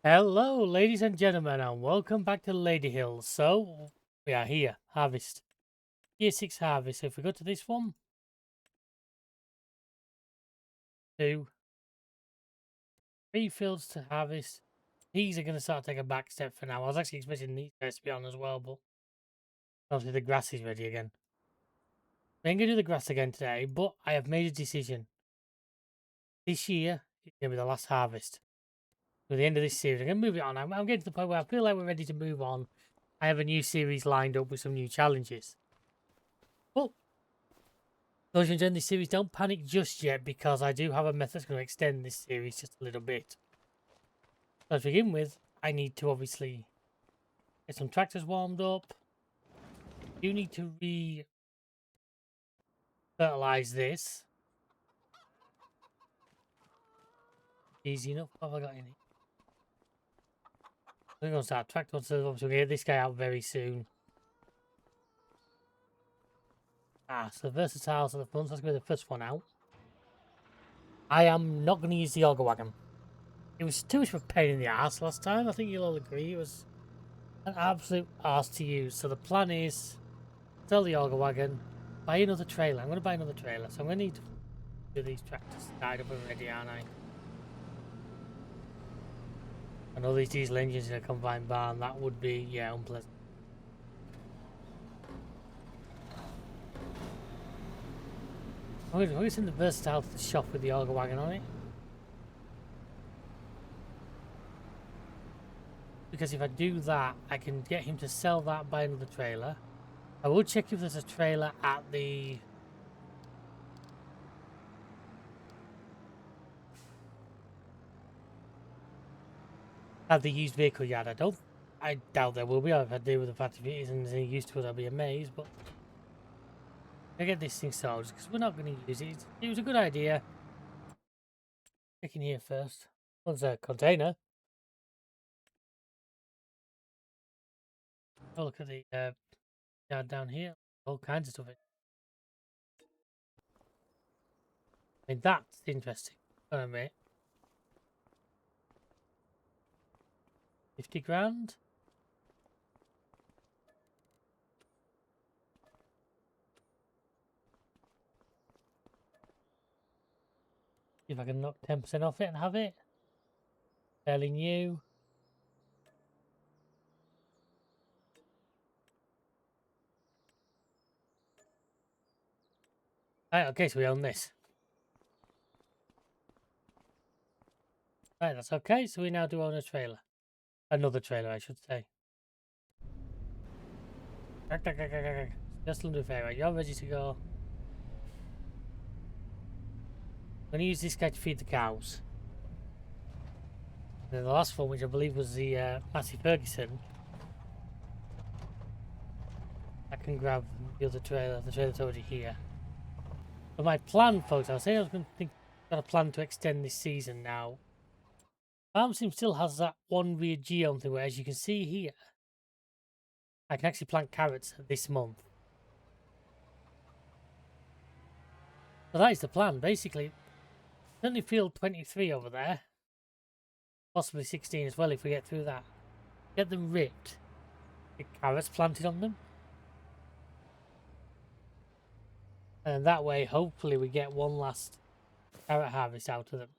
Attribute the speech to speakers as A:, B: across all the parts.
A: Hello, ladies and gentlemen, and welcome back to Ladyhill. So, we are here, harvest. Year 6 harvest. So if we go to this one, 2, 3 fields to harvest. These are going to start to take a back step for now. I was actually expecting these guys to be on as well, but obviously the grass is ready again. We ain't going to do the grass again today, but I have made a decision. This year is going to be the last harvest. To the end of this series, I'm going to move it on. I'm getting to the point where I feel like we're ready to move on. I have a new series lined up with some new challenges. But those who enjoying this series, don't panic just yet because I do have a method that's going to extend this series just a little bit. So to begin with, I need to obviously get some tractors warmed up. You need to re-fertilize this. Easy enough. What have I got in it? We're going to start tractor, so obviously we're going to get this guy out very soon. So versatiles at the front, so that's going to be the first one out. I am not going to use the auger wagon. It was too much of a pain in the ass last time. I think you'll all agree. It was an absolute arse to use. So the plan is sell the auger wagon, buy another trailer. I'm going to buy another trailer, so I'm going to need to do these tractors tied up already, aren't I? And all these diesel engines in a combined barn, that would be, yeah, unpleasant. I'm going to send the versatile to the shop with the auger wagon on it. Because if I do that, I can get him to sell that, buy another trailer. I will check if there's a trailer at the used vehicle yard. I doubt there will be. If I do with the fact if it isn't any use to it, I'll be amazed. But I get this thing sold because we're not going to use it. It was a good idea. Check in here first. What's a container? Oh, look at the yard down here. All kinds of stuff. I mean, that's interesting. Hold on a minute. 50 grand? If I can knock 10% off it and have it. Fairly new. Right, okay, so we own this. Right, that's okay. So we now do own a trailer. Another trailer, I should say. Just London Fair, right? You're ready to go. I'm going to use this guy to feed the cows. And then the last one, which I believe was the Massey Ferguson, I can grab the other trailer. The trailer's already here. But my plan, folks, I was saying I was going to think, got a plan to extend this season now. Farm Sim still has that one weird geome thing where, as you can see here, I can actually plant carrots this month. So that is the plan, basically. Certainly field 23 over there. Possibly 16 as well if we get through that. Get them ripped. Get carrots planted on them. And that way, hopefully, we get one last carrot harvest out of them.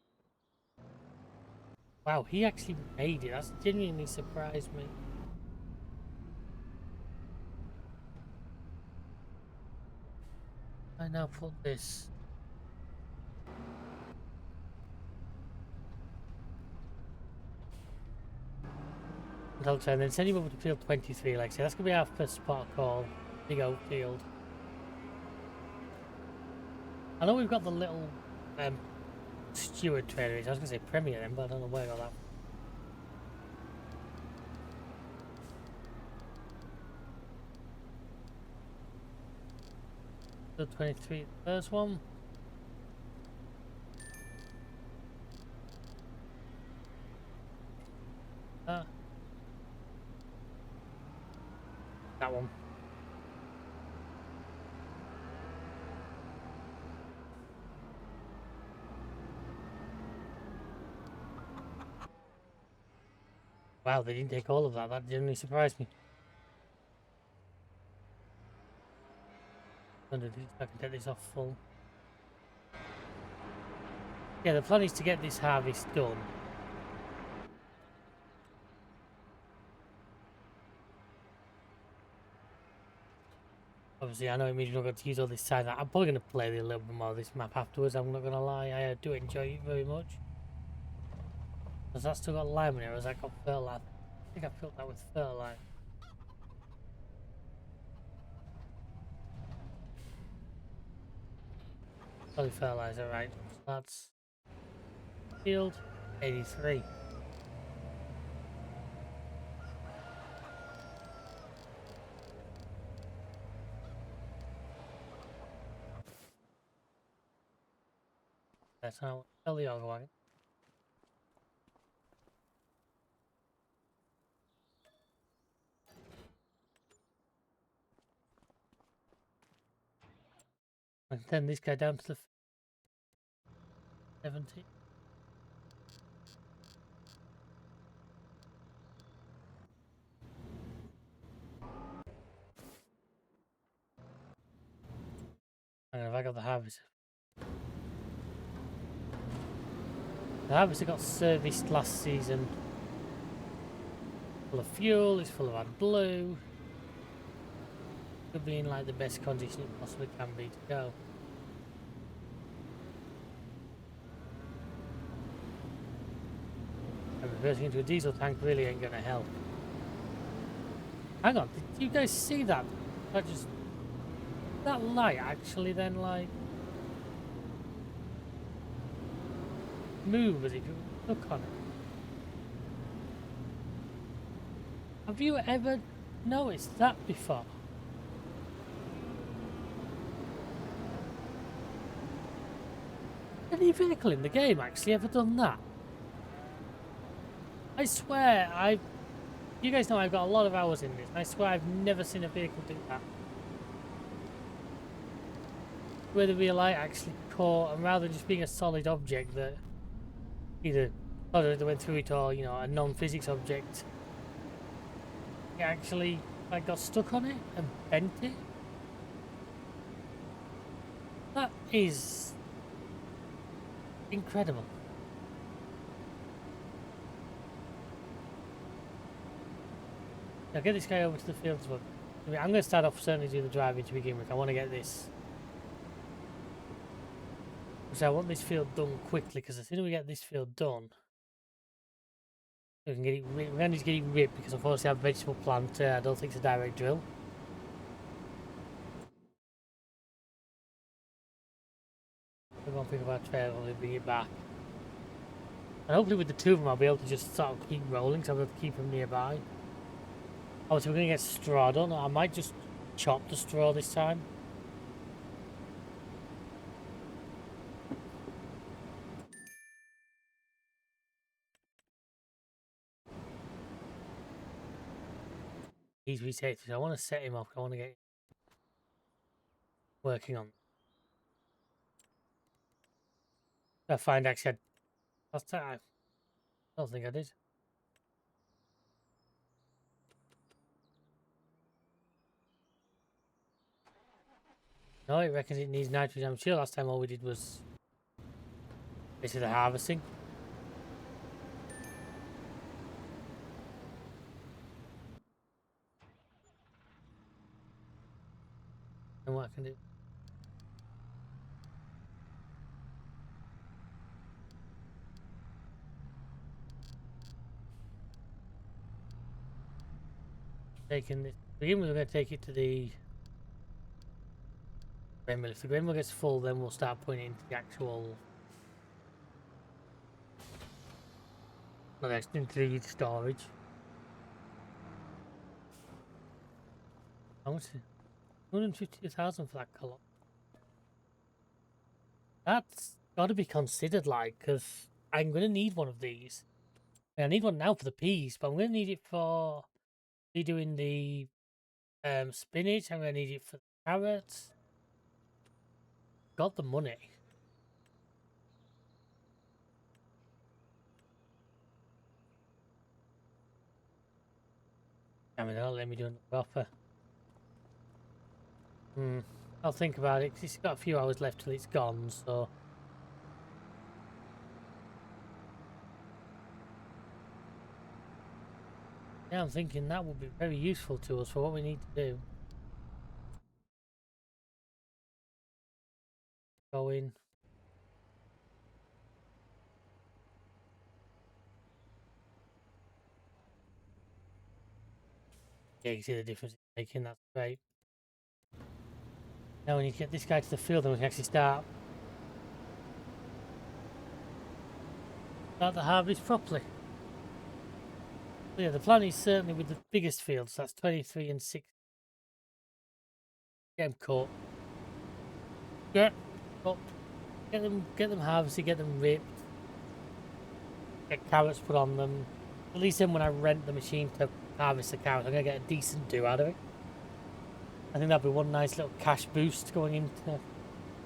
A: Wow, he actually made it. That's genuinely surprised me. I now put this. And then send him over to field 23, like I say. That's going to be our first spot call. Big old field. I know we've got the little steward trader. I was going to say premier then, but I don't know where I got that. Field 23, the first one. That one. Wow, they didn't take all of that. That genuinely surprised me. Wonder if I can take this off full. Yeah, the plan is to get this harvest done. Obviously, I know it means we're not going to use all this time. I'm probably going to play a little bit more of this map afterwards. I'm not going to lie. I do enjoy it very much. Has that still got lime in it, or has that got fertilizer? I think I filled that with fertilizer. Probably fertilizer, right. So that's field 83. That's now tell the other wagon. And then this guy down to the 70. And if I got the harvester. The harvester got serviced last season. Full of fuel, it's full of AdBlue. Could be in like the best condition it possibly can be to go. And reversing into a diesel tank really ain't gonna help. Hang on, did you guys see that? That light actually then like move as if you look on it. Have you ever noticed that before? Any vehicle in the game actually ever done that? I swear, you guys know I've got a lot of hours in this. I swear I've never seen a vehicle do that. Where the real light actually caught, and rather than just being a solid object that either went through it or, you know, a non-physics object, it actually like got stuck on it and bent it. That is incredible. Now get this guy over to the field as well. I mean, I'm going to start off certainly doing the driving to begin with. I want to get this. So I want this field done quickly, because as soon as we get this field done, we can get it. We're going to need to get it ripped, because unfortunately I have a vegetable plant. I don't think it's a direct drill. We're going to pick up our trailer and bring it back. And hopefully with the two of them I'll be able to just sort of keep rolling, so I'll be able to keep them nearby. Oh, so we're going to get straw done. I might just chop the straw this time. He's reset. I want to set him up. I want to get working on. I find actually last time. I don't think I did. No, it reckons it needs nitrogen. I'm sure last time all we did was basically the harvesting. And what I can do. Taking this. To begin with, we're going to take it to the grain mill. If the grain mill gets full, then we'll start putting it into the actual. No, that's into the storage. How much? 150,000 for that colour. That's got to be considered, like, because I'm going to need one of these. I need one now for the peas, but I'm going to need it for doing the spinach. I'm going to need it for the carrots. Got the money. I mean, they'll let me do another offer. I'll think about it, because it's got a few hours left till it's gone, so... Yeah, I'm thinking that would be very useful to us for what we need to do. Go in. Yeah, you can see the difference it's making, that's great. Now we need to get this guy to the field and we can actually start the harvest properly. So yeah, the plan is certainly with the biggest fields, that's 23 and 6. Get them caught. Get them harvested, get them ripped. Get carrots put on them. At least then when I rent the machine to harvest the carrots, I'm going to get a decent do out of it. I think that'd be one nice little cash boost going into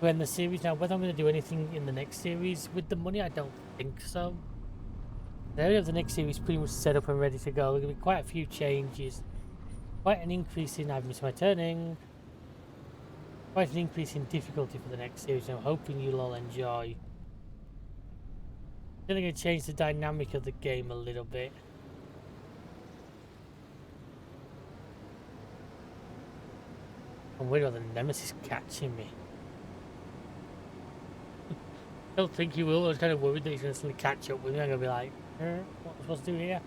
A: to end the series. Now, whether I'm going to do anything in the next series with the money, I don't think so. The area of the next series pretty much set up and ready to go. There's going to be quite a few changes. Quite an increase in, I've missed my turning. Quite an increase in difficulty for the next series. I'm hoping you'll all enjoy. I'm going to change the dynamic of the game a little bit. I'm worried about the Nemesis catching me. I don't think he will. I was kind of worried that he's going to suddenly catch up with me. I'm going to be like, what am I supposed to do here?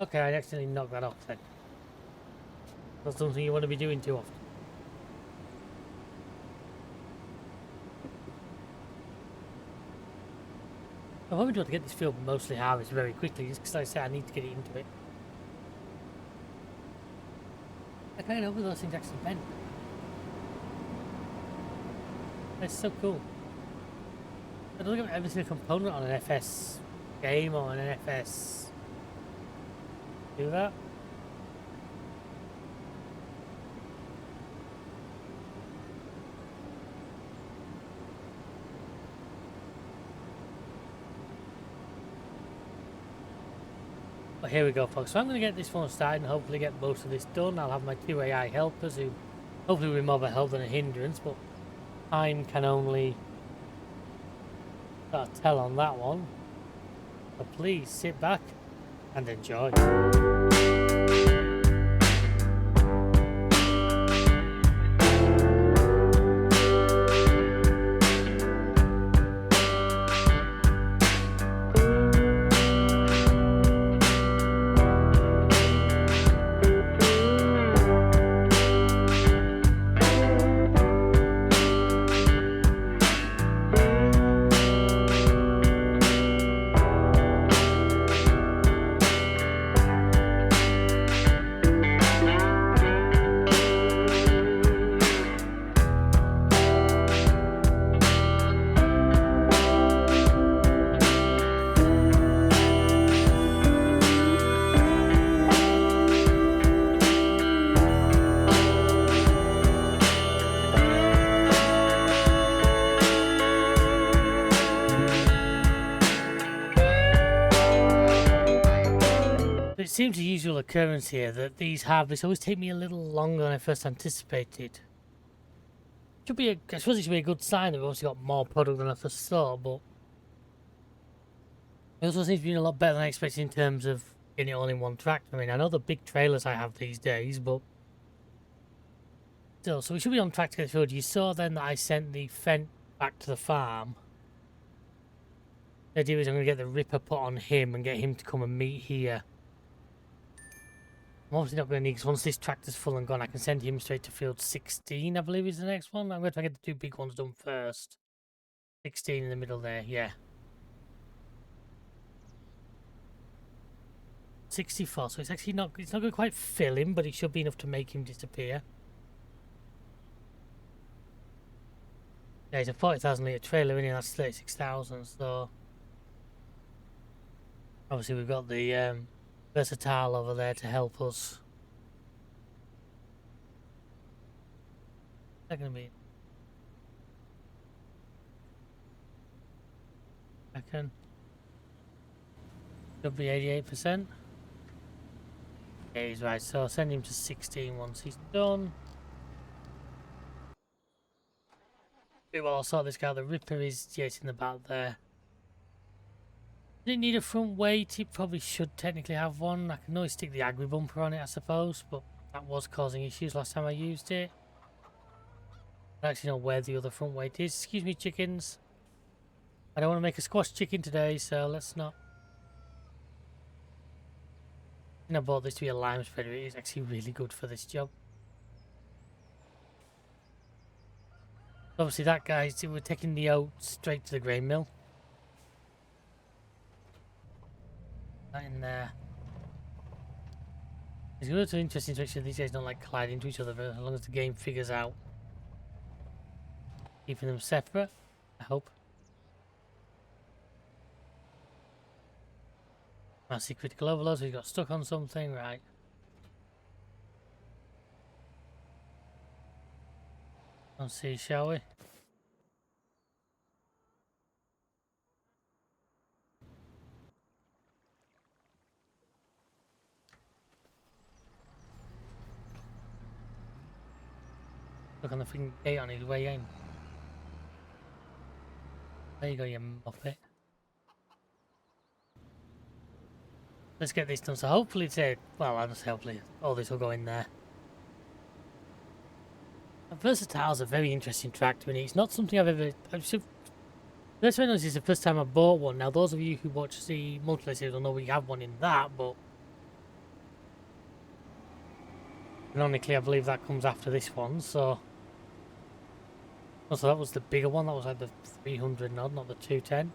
A: Okay, I accidentally knocked that off then. That's something you want to be doing too often. I'm hoping to get this field mostly harvested very quickly, just because like I say I need to get it into it. I can't know where those things actually bend. It's so cool. I don't think I've ever seen a component on an FS game or an FS do that. But here we go, folks. So I'm going to get this one started and hopefully get most of this done. I'll have my 2 AI helpers who hopefully will be more of a help than a hindrance, but time can only tell on that one. So please sit back and enjoy. It seems a usual occurrence here that these harvests always take me a little longer than I first anticipated. Should be I suppose it should be a good sign that we've obviously got more product than I first thought, but it also seems to be a lot better than I expected in terms of getting it all in one track. I mean, I know the big trailers I have these days, but still, so we should be on track to get through. You saw then that I sent the Fent back to the farm. The idea is I'm going to get the Ripper put on him and get him to come and meet here. I'm obviously not going to need, because once this tractor's full and gone, I can send him straight to field 16, I believe is the next one. I'm going to try to get the 2 big ones done first. 16 in the middle there, yeah. 64, so it's actually not going to quite fill him, but it should be enough to make him disappear. Yeah, it's a 40,000 litre trailer in here, that's 36,000, so... Obviously we've got the Versatile over there to help us. Is that going to be... I can... Should be 88%. Yeah, he's right. So I'll send him to 16 once he's done. Well, I'll sort this guy. The Ripper is, yeah, it's in the back there. Didn't need a front weight. It probably should technically have one. I can always stick the agri bumper on it, I suppose, but that was causing issues last time I used it. I don't actually know where the other front weight is. Excuse me, chickens. I don't want to make a squash chicken today, so let's not. I bought this to be a lime spreader. It is actually really good for this job. Obviously, that guy's, we're taking the oats straight to the grain mill. That in there. It's going to be interesting to make sure these guys don't like collide into each other, but as long as the game figures out keeping them separate, I hope. I see critical overload, so he got stuck on something, right? Let's see, shall we? Look on the freaking gate on his way in. There you go, you muppet. Let's get this done. So hopefully it's well, I don't say hopefully all this will go in there. Versatile is a very interesting track to me. It's not something I've ever. This one is the first time I bought one. Now, those of you who watch the multiplayer series will know we have one in that, but ironically, I believe that comes after this one. So, also that was the bigger one. That was like the 300 nod, not the 210.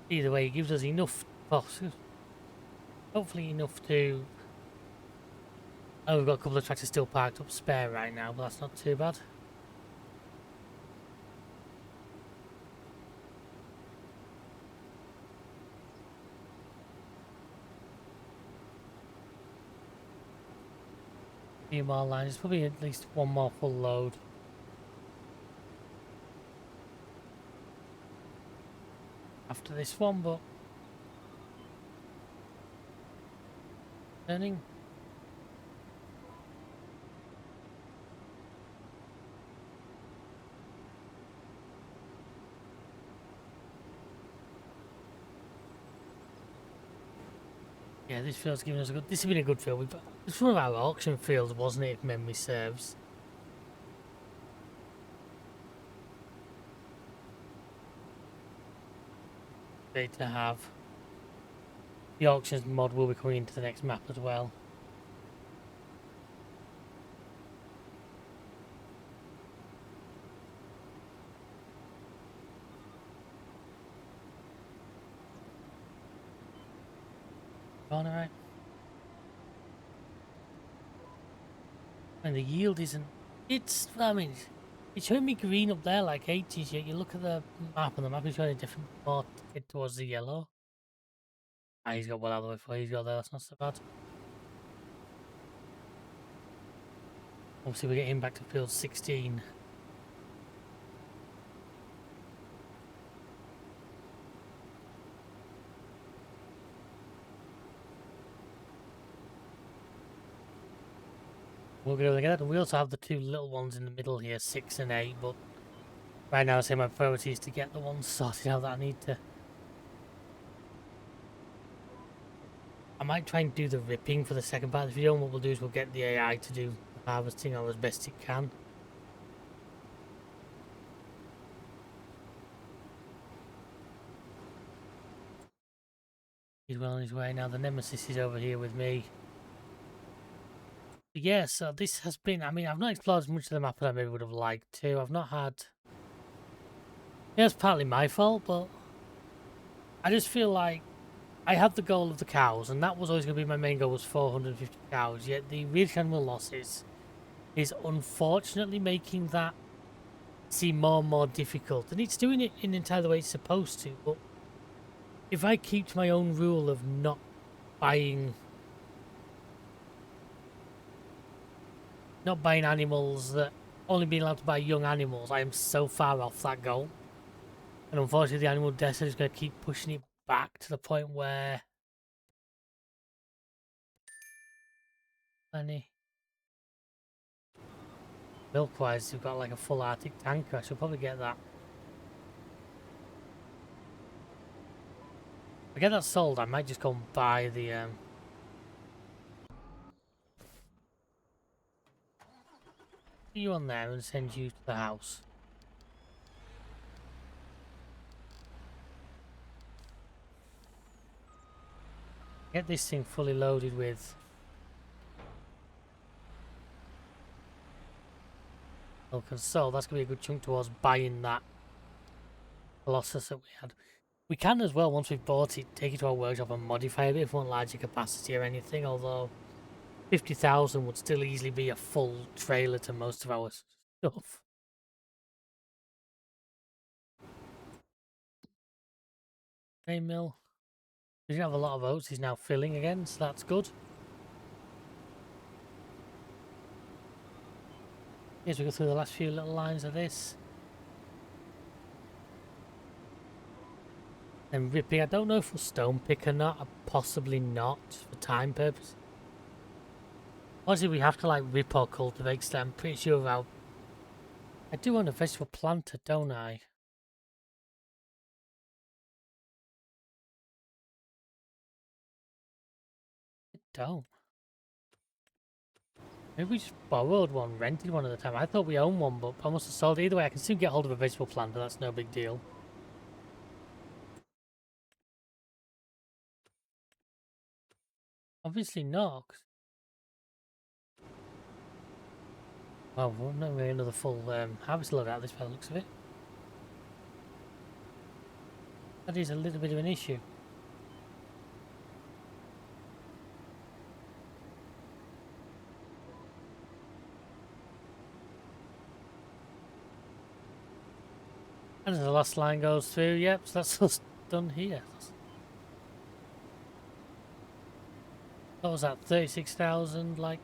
A: Either way, it gives us enough, hopefully enough to. Oh, we've got a couple of tractors still parked up spare right now, but that's not too bad. A few more lines, probably at least one more full load. After this one, but turning. Yeah, this field's giving us a good. This has been a good field. It's one of our auction fields, wasn't it? If memory serves. Great to have. The auctions mod will be coming into the next map as well. Alright. And the yield isn't. It's. I mean, it's showing me green up there like 80s. Yet you look at the map, and the map is showing a different more towards the yellow. Ah, he's got well out of the way before he's got there. That's not so bad. Obviously, we get him back to field 16. We're going to get that. And we also have the two little ones in the middle here, 6 and 8. But right now, I say my priority is to get the ones sorted out that I need to. I might try and do the ripping for the second part of the video. And what we'll do is we'll get the AI to do the harvesting out as best it can. He's well on his way now. The Nemesis is over here with me. Yeah, so this has been, I mean, I've not explored as much of the map as I maybe would have liked to. I've not had. Yeah, it's partly my fault, but I just feel like I had the goal of the cows, and that was always going to be my main goal, was 450 cows. Yet the real animal losses is unfortunately making that seem more and more difficult. And it's doing it in the entire way it's supposed to, but if I keep to my own rule of not buying not buying animals that only being allowed to buy young animals, I am so far off that goal. And unfortunately, the animal death is going to keep pushing it back to the point where any milk-wise, you've got like a full Arctic tanker. I should probably get that. If I get that sold, I might just go and buy the you on there and send you to the house. Get this thing fully loaded with milk and salt. That's going to be a good chunk towards buying that Colossus that we had. We can as well, once we've bought it, take it to our workshop and modify it if we want larger capacity or anything, although 50,000 would still easily be a full trailer to most of our stuff. Hay mill. We didn't have a lot of oats, he's now filling again, so that's good. As we go through the last few little lines of this. And ripping, I don't know if we'll stone pick or not, possibly not, for time purpose. Obviously we have to like rip or cultivate, so I'm pretty sure I do want a vegetable planter, don't I? I don't. Maybe we just borrowed one, rented one at the time. I thought we owned one, but I must have sold it. Either way, I can still get hold of a vegetable planter, that's no big deal. Obviously not. Well, we're not really another full harvest load out of this by the looks of it. That is a little bit of an issue. And as the last line goes through, yep, so that's us done here. What was that, 36,000, like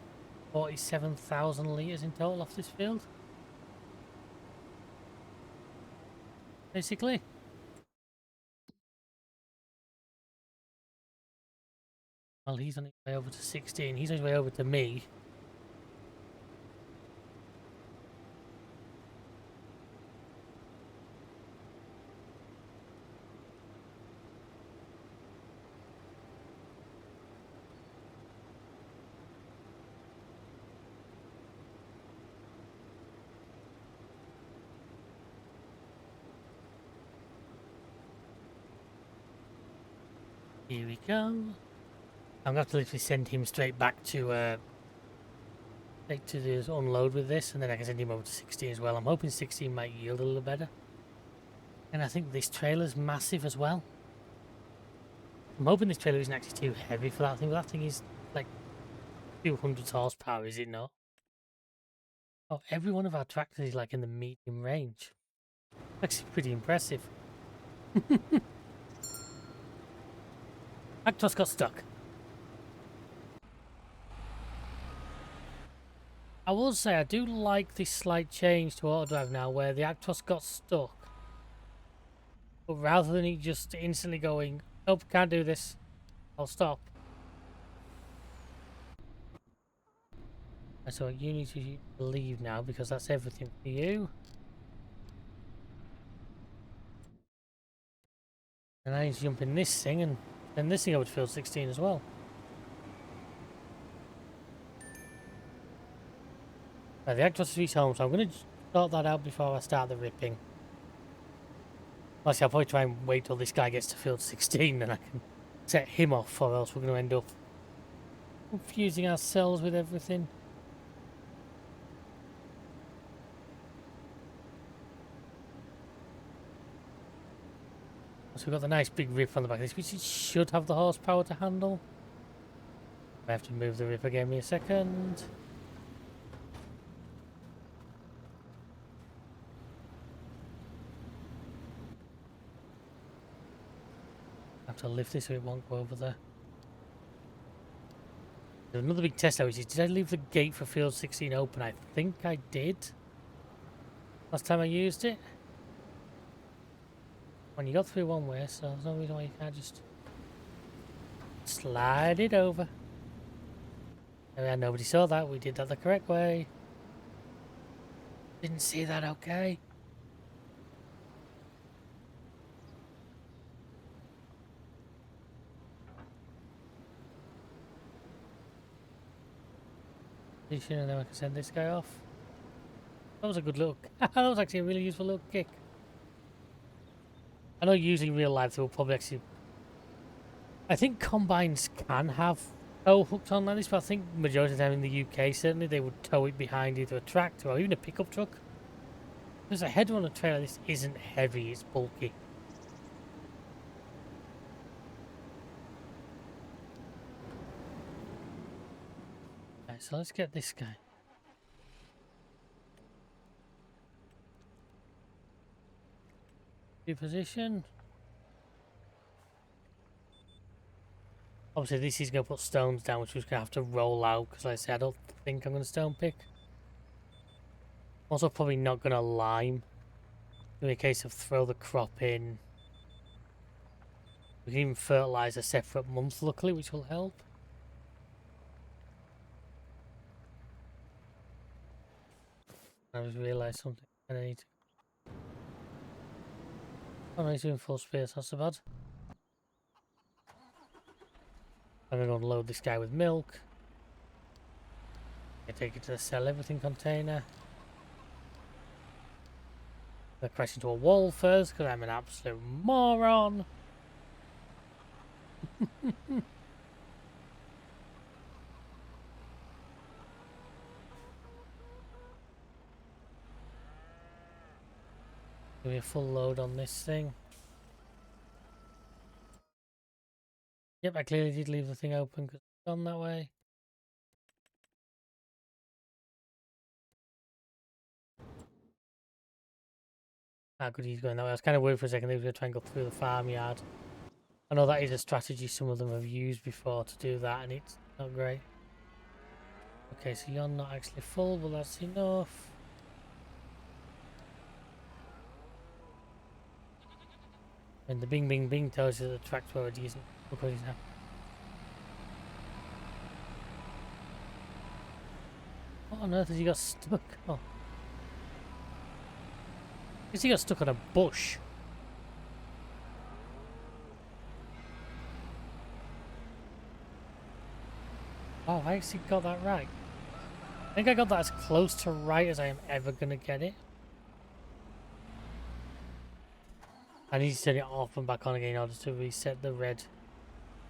A: 47,000 litres in total off this field? Basically. Well, he's on his way over to 16. He's on his way over to me. Here we go. I'm going to have to literally send him straight back to the unload with this, and then I can send him over to 16 as well. I'm hoping 16 might yield a little better. And I think this trailer's massive as well. I'm hoping this trailer isn't actually too heavy for that thing, but that thing is like 200 horsepower, is it not? Oh, every one of our tractors is like in the medium range. Actually pretty impressive. Actos got stuck. I will say I do like this slight change to auto drive now where the Actos got stuck. But rather than it just instantly going, nope, can't do this, I'll stop. So you need to leave now because that's everything for you. And I need to jump in this thing and then this thing over to field 16 as well. Right, the Actos is home, so I'm going to sort that out before I start the ripping. Actually, I'll probably try and wait till this guy gets to field 16 and I can set him off, or else we're going to end up confusing ourselves with everything. So we've got the nice big rip on the back of this, which it should have the horsepower to handle. I have to move the rip again, give me a second. I have to lift this so it won't go over there. There's another big test, which is, did I leave the gate for field 16 open? I think I did. Last time I used it. When you got through one way, so there's no reason why you can't just slide it over. Yeah, nobody saw that. We did that the correct way. Didn't see that, okay. And then I can send this guy off. That was a good little... that was actually a really useful little kick. I know using real life they will probably actually... I think combines can have tow hooks on like this, but I think majority of the time in the UK certainly they would tow it behind either a tractor or even a pickup truck. Because a header on a trailer this isn't heavy, it's bulky. Right, so let's get this guy. Position. Obviously this is going to put stones down, which we're going to have to roll out, because like I said, I don't think I'm going to stone pick. Also probably not going to lime. In a case of throw the crop in. We can even fertilise a separate month, luckily, which will help. I just realised something. I need to... Oh no, he's doing full space, not so bad. I'm going to go and load this guy with milk. I take it to the sell everything container. I'm going to crash into a wall first, because I'm an absolute moron. Give me a full load on this thing. Yep, I clearly did leave the thing open because it's gone that way. Ah, good, he's going that way. I was kind of worried for a second he was going to try and go through the farmyard. I know that is a strategy some of them have used before to do that, and it's not great. Okay, so you're not actually full, but that's enough. And the bing bing bing tells you that the tractor already isn't. Look what he's now. What on earth has he got stuck? Oh. I guess he got stuck on a bush. Oh, I actually got that right. I think I got that as close to right as I am ever going to get it. I need to turn it off and back on again in order to reset the red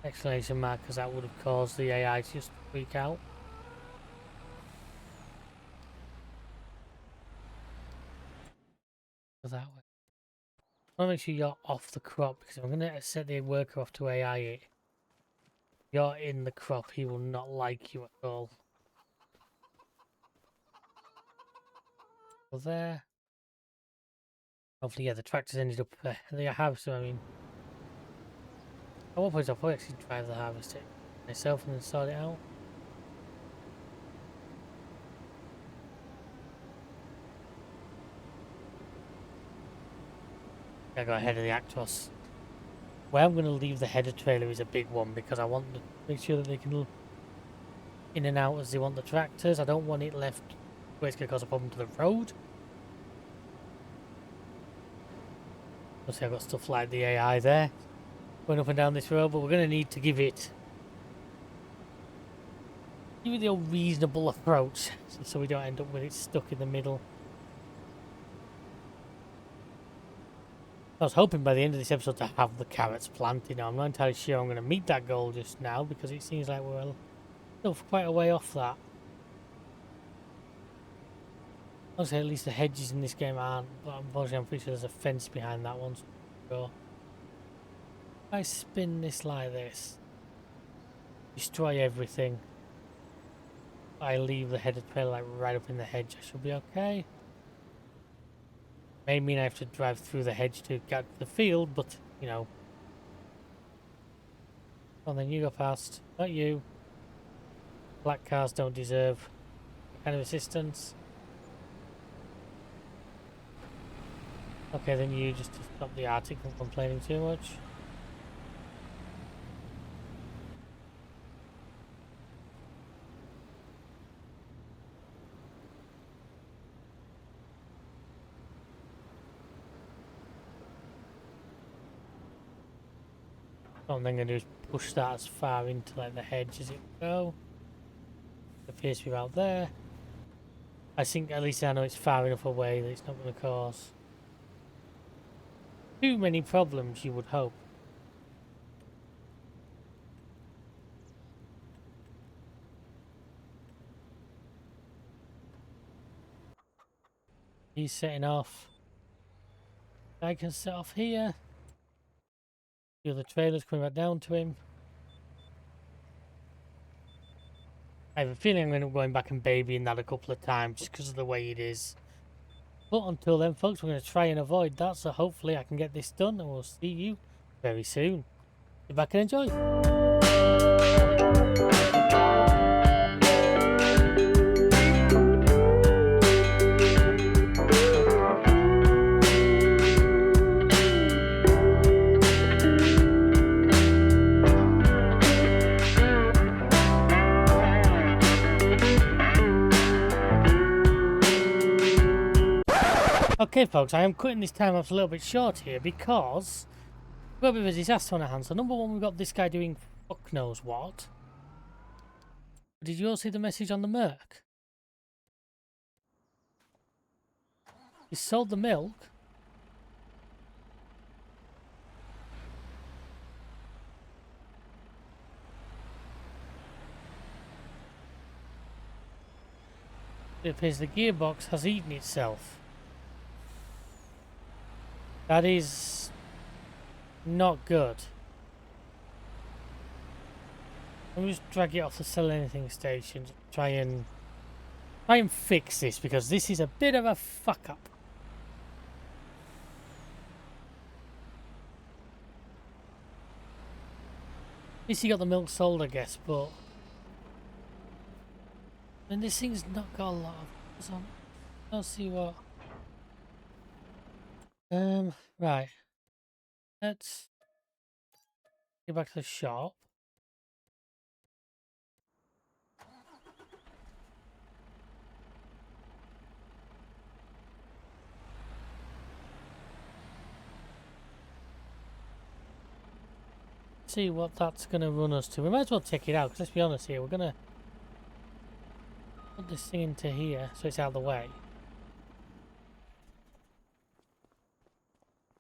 A: exclamation mark, because that would have caused the AI to just freak out. Go that way. I want to make sure you're off the crop, because if I'm going to set the worker off to AI it, you're in the crop, he will not like you at all. Go there. Hopefully, yeah, the tractor's ended up the harvester. I mean, at one point I'll probably actually drive the harvester myself and then sort it out. I go ahead of the Actros. Where I'm going to leave the header trailer is a big one, because I want to make sure that they can in and out as they want the tractors. I don't want it left where it's going to cause a problem to the road. Obviously I've got stuff like the AI there going up and down this road, but we're going to need to give it the old reasonable approach, so we don't end up with it stuck in the middle. I was hoping by the end of this episode to have the carrots planted. Now I'm not entirely sure I'm going to meet that goal just now, because it seems like we're still quite a way off that. Obviously at least the hedges in this game aren't, but unfortunately I'm pretty sure there's a fence behind that one. So if I spin this like this, destroy everything, I leave the header trailer like right up in the hedge, I should be okay. May mean I have to drive through the hedge to get to the field, but you know. Come on then, you go past, not you. Black cars don't deserve that kind of assistance. Okay, then you just to stop the Arctic from complaining too much. What I'm then going to do is push that as far into like the hedge as it go. It appears to be about there. I think at least I know it's far enough away that it's not going to cause too many problems, you would hope. He's setting off. I can set off here. The other trailer's coming back down to him. I have a feeling I'm going to be going back and babying that a couple of times just because of the way it is. But until then, folks, we're going to try and avoid that. So hopefully I can get this done and we'll see you very soon. Sit back and enjoy. Okay, folks, I am cutting this time off a little bit short here because we've got a bit of a disaster on our hands. So, number one, we've got this guy doing fuck knows what. Did you all see the message on the Merc? He sold the milk. It appears the gearbox has eaten itself. That is not good. Let me just drag it off the sell anything station. Try and fix this because this is a bit of a fuck up. At least he got the milk sold, I guess, but and this thing's not got a lot of on. Let's see what. Right. Let's get back to the shop. See what that's going to run us to. We might as well check it out, because let's be honest here, we're going to put this thing into here so it's out of the way.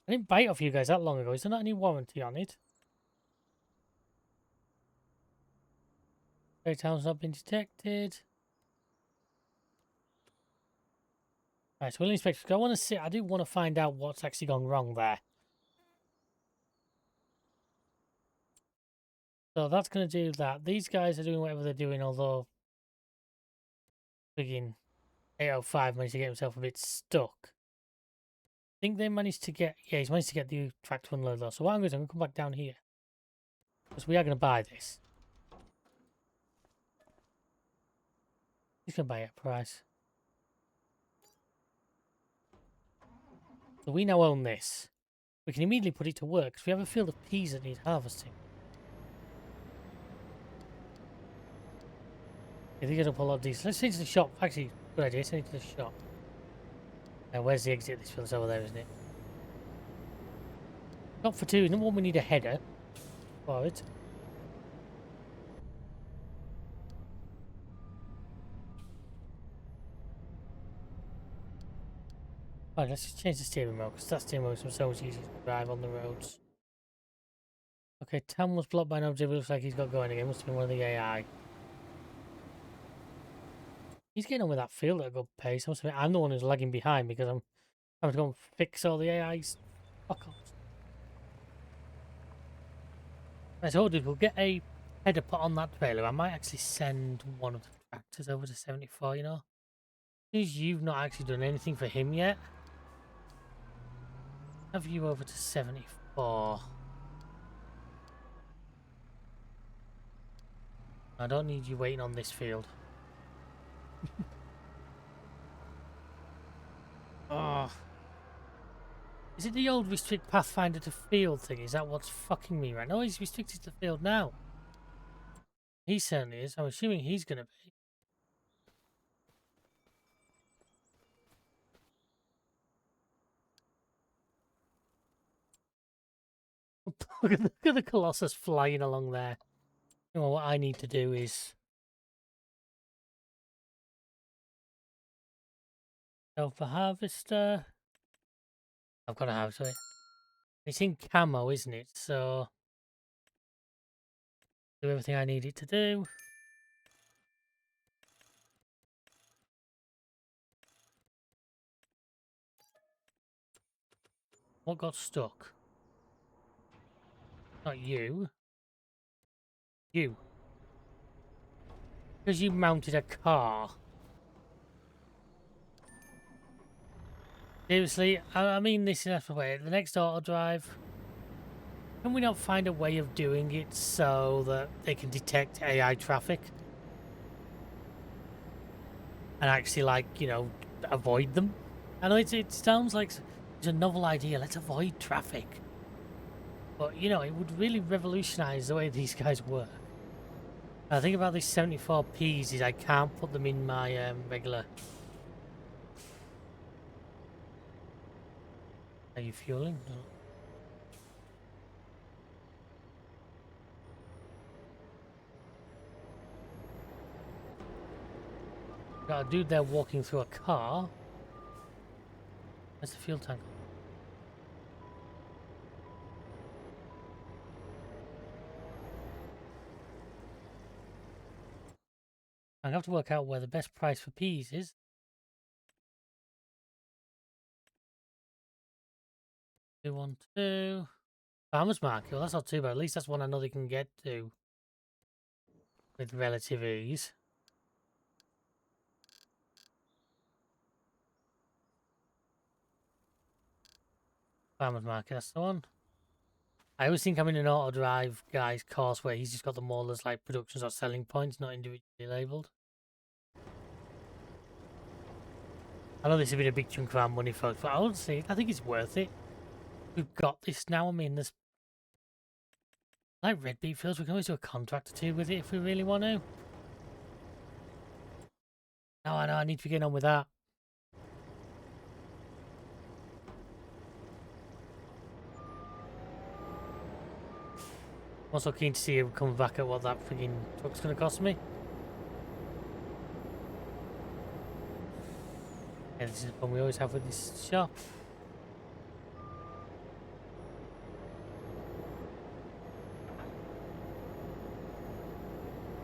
A: I didn't buy it off you guys that long ago. Is there not any warranty on it? Town's not been detected. Right, so we'll inspect. I want to see. I do want to find out what's actually gone wrong there. So that's going to do that. These guys are doing whatever they're doing, although friggin' 805 managed to get himself a bit stuck. I think they managed to get... Yeah, he's managed to get the tractor unloaded though. So what I'm going to do, I'm going to come back down here. Because we are going to buy this. He's going to buy it at price. So we now own this. We can immediately put it to work because we have a field of peas that need harvesting. I think it'll pull a lot of these. Let's send it to the shop. Actually, good idea. Send it to the shop. Now, where's the exit? This field's over there, isn't it? Not for two. Number one, we need a header for it. Right, let's just change the steering wheel because that steering wheel is so much easier to drive on the roads. Okay, Tam was blocked by an object. It looks like he's got going again. Must have been one of the AI. He's getting on with that field at a good pace. I'm the one who's lagging behind because I'm having to go and fix all the AI's fuck-ups. As I told you, we'll get a header put on that trailer. I might actually send one of the tractors over to 74, you know? Because you've not actually done anything for him yet. Have you over to 74? I don't need you waiting on this field. Oh. Is it the old restrict Pathfinder to field thing? Is that what's fucking me right now? No, he's restricted to field now. He certainly is. I'm assuming he's going to be. Look at the Colossus flying along there. You know, what I need to do is go for harvester. I've got a house with it. It's in camo, isn't it? So do everything I need it to do. What got stuck? Not you. You. Because you mounted a car. Seriously, I mean this in a way. The next auto drive, can we not find a way of doing it so that they can detect AI traffic? And actually, like, you know, avoid them? I know it sounds like it's a novel idea. Let's avoid traffic. But, you know, it would really revolutionize the way these guys work. I think about these 74Ps is I can't put them in my regular... Are you fueling? No. Got a dude there walking through a car. Where's the fuel tank? I'm gonna have to work out where the best price for peas is. 212. Farmer's market. Well, that's not too bad. At least that's one I know they can get to with relative ease. Farmer's market, that's the one. I always think I'm in an auto drive guy's course where he's just got them all as like productions or selling points, not individually labelled. I know this has been a big chunk of our money, folks, but honestly, I think it's worth it. We've got this now. I mean, there's like red beet fields. We can always do a contract or two with it if we really want to. No, I know. I need to be getting on with that. I'm also keen to see him come back at what that freaking truck's going to cost me. Yeah, this is the problem we always have with this shop.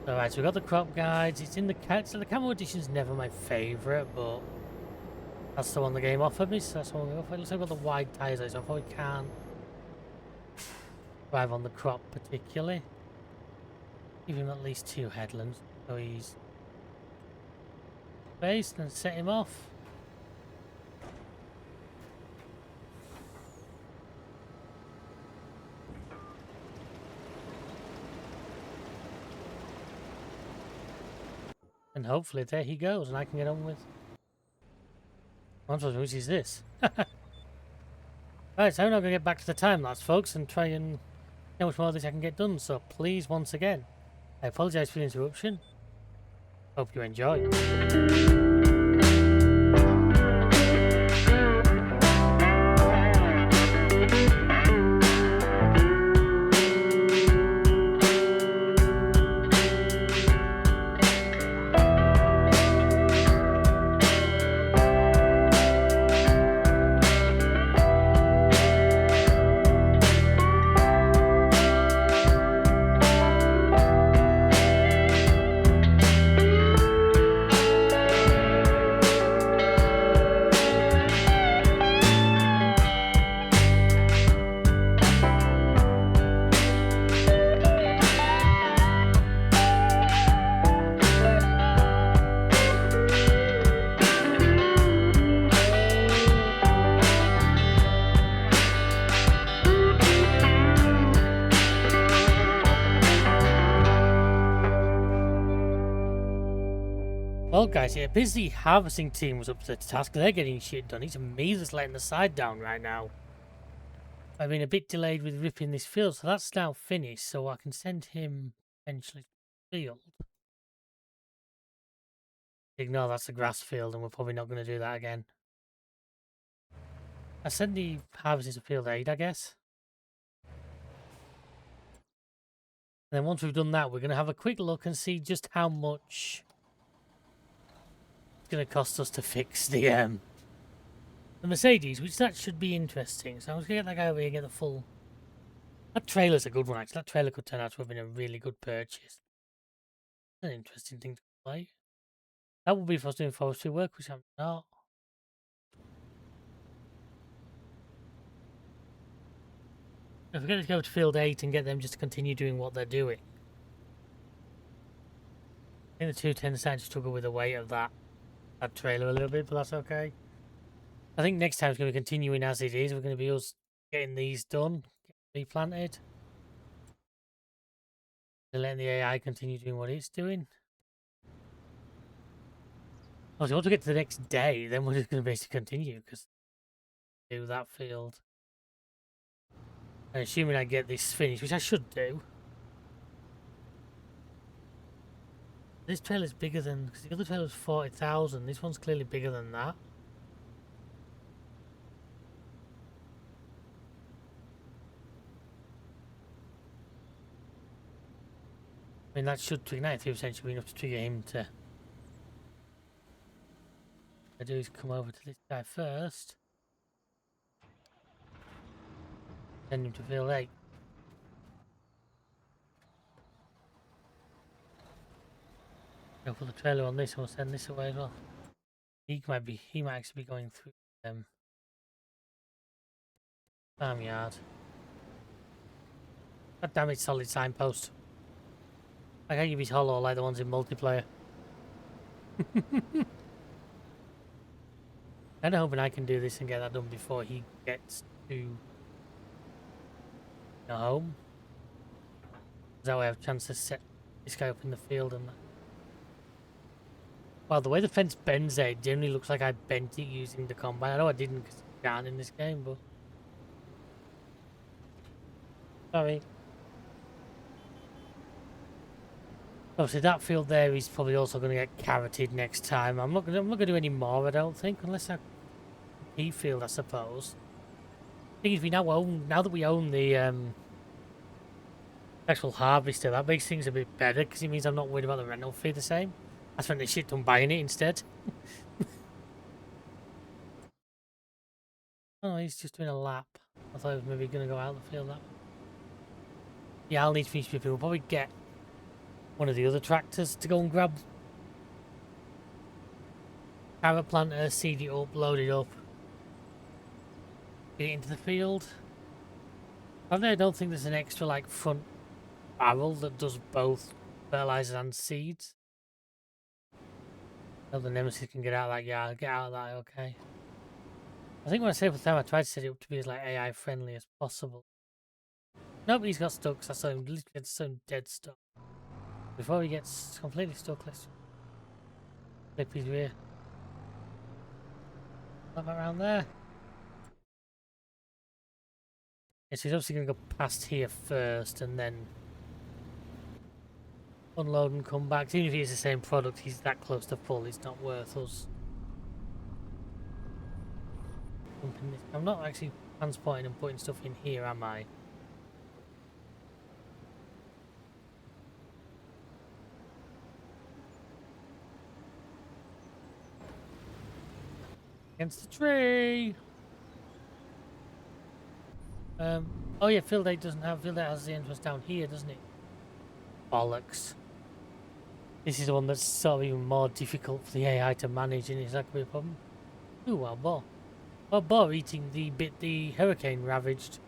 A: Alright, so we got the crop guides. It's in the so the camo edition's never my favourite, but that's the one the game offered me, so that's the one we offered. It looks like we've got the wide tyres, so I probably can't drive on the crop particularly. Give him at least 2 headlands, so he's based and set him off. And hopefully there he goes, and I can get on with... I'm supposed to, which is this? Right, so I'm now going to get back to the time lapse, folks, and try and see how much more of this I can get done. So please, once again, I apologise for the interruption. Hope you enjoy. Well, guys, it appears the harvesting team was up to the task. They're getting shit done. It's me that's letting the side down right now. I've been a bit delayed with ripping this field, so that's now finished. So I can send him potentially to the field. Ignore that's a grass field, and we're probably not going to do that again. I send the harvesting to field aid, I guess. And then once we've done that, we're going to have a quick look and see just how much it's going to cost us to fix the Mercedes, which that should be interesting. So I was going to get that guy over here and get the full... That trailer's a good one, actually. That trailer could turn out to have been a really good purchase. An interesting thing to play. That would be if I was doing forestry work, which I'm not. If we're going to go to field 8 and get them just to continue doing what they're doing. I think the 210 decided to struggle with the weight of that trailer a little bit, but that's okay. I think next time it's going to be continuing as it is. We're going to be us getting these done, replanted. And letting the AI continue doing what it's doing. Oh, so once we get to the next day, then we're just going to basically continue, because do that field. And assuming I get this finished, which I should do. This trailer's bigger than, because the other trailer's 40,000. This one's clearly bigger than that. I mean, that should trigger 93% should be enough to trigger him to... What I do is come over to this guy first. Send him to field 8. Go put the trailer on this and we'll send this away as well. He might actually be going through farmyard. God damn it, solid signpost. I can't give his hollow like the ones in multiplayer. I'm hoping I can do this and get that done before he gets to go home. That way I have a chance to set this guy up in the field and that. Well, the way the fence bends there, it generally looks like I bent it using the combine. I know I didn't because you can't in this game, but... Sorry. Obviously, that field there is probably also going to get carroted next time. I'm not going to do any more, I don't think, unless I P field, I suppose. The thing is, now that we own the actual harvester, that makes things a bit better because it means I'm not worried about the rental fee the same. I spent the shit done buying it instead. Oh, he's just doing a lap. I thought he was maybe going to go out the field that way. Yeah, I'll need to finish people. We'll probably get one of the other tractors to go and grab carrot planter, seed it up, load it up, get it into the field. I don't think there's an extra like front barrel that does both fertilizers and seeds. So the Nemesis can get out of that yard, get out of that, okay. I think when I saved the time, I tried to set it up to be as like AI friendly as possible. Nobody's got stuck, so I saw him literally get some dead stuck. Before he gets completely stuck, let's flip his rear. Up around there. Yes, he's obviously going to go past here first and then unload and come back. Even if he's the same product, he's that close to full, it's not worth us. I'm not actually transporting and putting stuff in here, am I? Against the tree! Oh yeah, field 8 doesn't have, field 8 has the entrance down here, doesn't it? Bollocks. This is the one that's sort of even more difficult for the AI to manage, and is that going to be a problem? Ooh, wild boar. Wild boar eating the bit the hurricane ravaged.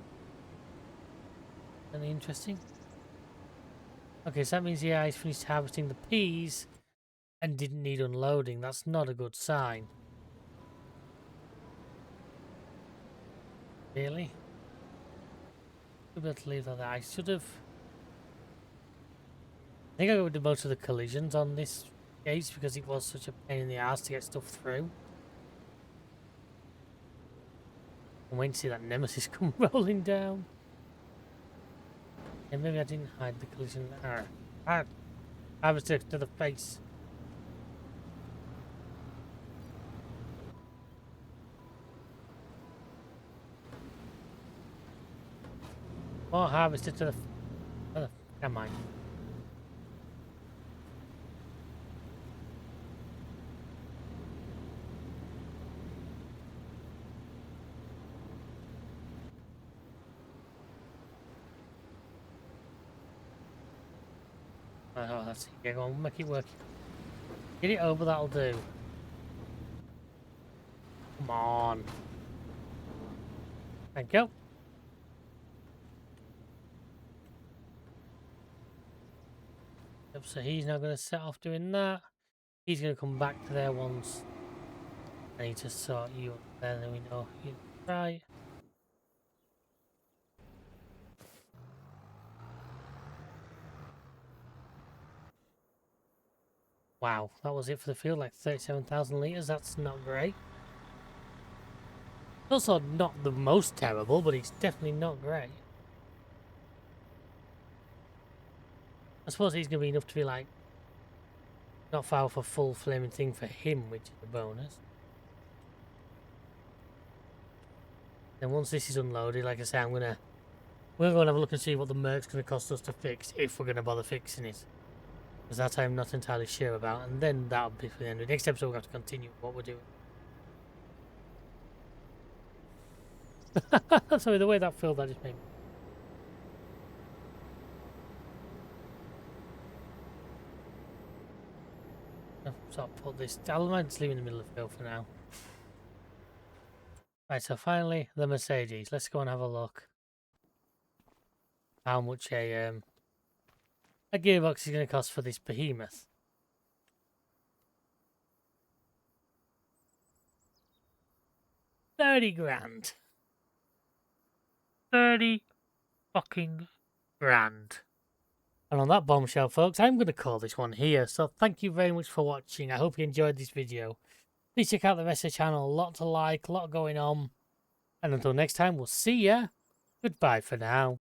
A: Anything interesting? Okay, so that means the AI's finished harvesting the peas and didn't need unloading. That's not a good sign. Really? Should be able to leave that there. I think I would do most of the collisions on this gates because it was such a pain in the ass to get stuff through. I'm waiting to see that Nemesis come rolling down. And maybe I didn't hide the collision. Harvester to the face. More harvester to the... Oh, never mind. Oh, that's it. Yeah, go on, make it work. Get it over, that'll do. Come on. Thank you. Yep, so he's now going to set off doing that. He's going to come back to there once. I need to sort you up there, then we know you're right. Wow, that was it for the field, like 37,000 litres. That's not great. Also not the most terrible, but it's definitely not great. I suppose he's going to be enough to be like, not far off a full flaming thing for him, which is a bonus. Then once this is unloaded, like I say, we're going to have a look and see what the Merc's going to cost us to fix, if we're going to bother fixing it. Because that I'm not entirely sure about, and then that'll be for the end of the next episode. We'll have to continue what we're doing. Sorry, the way that felt, that just made me. So I'll put this. I'll just leave in the middle of the field for now. Right, so finally the Mercedes. Let's go and have a look. How much a gearbox is going to cost for this behemoth. $30 grand. 30 fucking grand. And on that bombshell, folks, I'm going to call this one here. So thank you very much for watching. I hope you enjoyed this video. Please check out the rest of the channel. A lot to like, a lot going on. And until next time, we'll see ya. Goodbye for now.